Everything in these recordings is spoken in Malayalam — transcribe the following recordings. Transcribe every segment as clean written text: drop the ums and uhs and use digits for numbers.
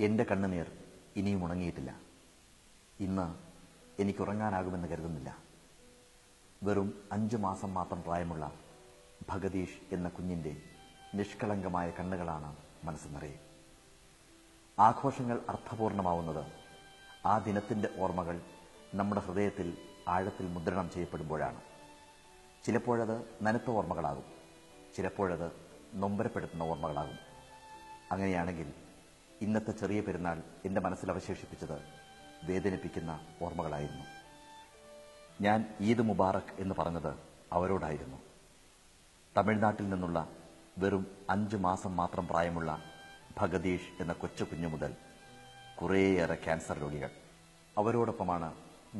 എൻ്റെ കണ്ണുനീർ ഇനിയും ഉണങ്ങിയിട്ടില്ല. ഇന്ന് എനിക്കുറങ്ങാനാകുമെന്ന് കരുതുന്നില്ല. വെറും 5 മാസം മാത്രം പ്രായമുള്ള ഭഗദീഷ് എന്ന കുഞ്ഞിൻ്റെ നിഷ്കളങ്കമായ കണ്ണുകളാണ് മനസ്സ് നിറയെ. ആഘോഷങ്ങൾ അർത്ഥപൂർണമാവുന്നത് ആ ദിനത്തിൻ്റെ ഓർമ്മകൾ നമ്മുടെ ഹൃദയത്തിൽ ആഴത്തിൽ മുദ്രണം ചെയ്യപ്പെടുമ്പോഴാണ്. ചിലപ്പോഴത് നനുത്ത ഓർമ്മകളാകും, ചിലപ്പോഴത് നൊമ്പരപ്പെടുത്തുന്ന ഓർമ്മകളാകും. അങ്ങനെയാണെങ്കിൽ ഇന്നത്തെ ചെറിയ പെരുന്നാൾ എൻ്റെ മനസ്സിൽ അവശേഷിപ്പിച്ചത് വേദനിപ്പിക്കുന്ന ഓർമ്മകളായിരുന്നു. ഞാൻ ഈദ് മുബാറക് എന്ന് പറഞ്ഞത് അവരോടായിരുന്നു. തമിഴ്നാട്ടിൽ നിന്നുള്ള വെറും 5 മാസം മാത്രം പ്രായമുള്ള ഭഗദീഷ് എന്ന കൊച്ചു കുഞ്ഞു മുതൽ കുറേയേറെ ക്യാൻസർ രോഗികൾ. അവരോടൊപ്പമാണ്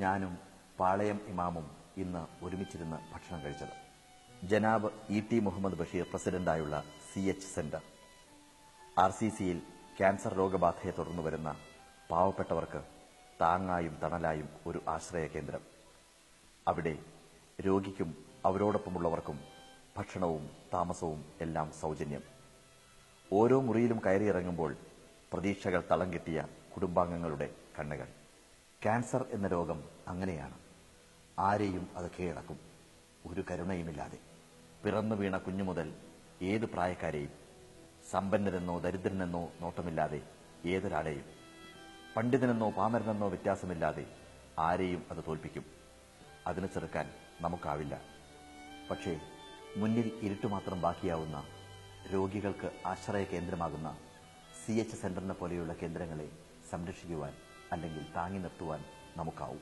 ഞാനും പാളയം ഇമാമും ഇന്ന് ഒരുമിച്ചിരുന്ന് ഭക്ഷണം കഴിച്ചത്. ജനാബ് ഇ.ടി. മുഹമ്മദ് ബഷീർ പ്രസിഡന്റായുള്ള CH സെന്റർ, RCCയിൽ ക്യാൻസർ രോഗബാധയെ തുടർന്ന് വരുന്ന പാവപ്പെട്ടവർക്ക് താങ്ങായും തണലായും ഒരു ആശ്രയ കേന്ദ്രം. അവിടെ രോഗിക്കും അവരോടൊപ്പമുള്ളവർക്കും ഭക്ഷണവും താമസവും എല്ലാം സൗജന്യം. ഓരോ മുറിയിലും കയറിയിറങ്ങുമ്പോൾ പ്രതീക്ഷകൾ തളം കെട്ടിയ കുടുംബാംഗങ്ങളുടെ കണ്ണുകൾ. ക്യാൻസർ എന്ന രോഗം അങ്ങനെയാണ്. ആരെയും അത് കീഴടക്കും, ഒരു കരുണയുമില്ലാതെ. പിറന്നു വീണ കുഞ്ഞു മുതൽ ഏത് പ്രായക്കാരെയും, സമ്പന്നരെന്നോ ദരിദ്രനെന്നോ നോട്ടമില്ലാതെ ഏതൊരാളെയും, പണ്ഡിതനെന്നോ പാമരനെന്നോ വ്യത്യാസമില്ലാതെ ആരെയും അത് തോൽപ്പിക്കും. അതിന് ചെറുക്കാൻ നമുക്കാവില്ല. പക്ഷേ മുന്നിൽ ഇരുട്ടുമാത്രം ബാക്കിയാവുന്ന രോഗികൾക്ക് ആശ്രയ കേന്ദ്രമാകുന്ന CH സെന്ററിനെ പോലെയുള്ള കേന്ദ്രങ്ങളെ സംരക്ഷിക്കുവാൻ അല്ലെങ്കിൽ താങ്ങി നിർത്തുവാൻ നമുക്കാവും.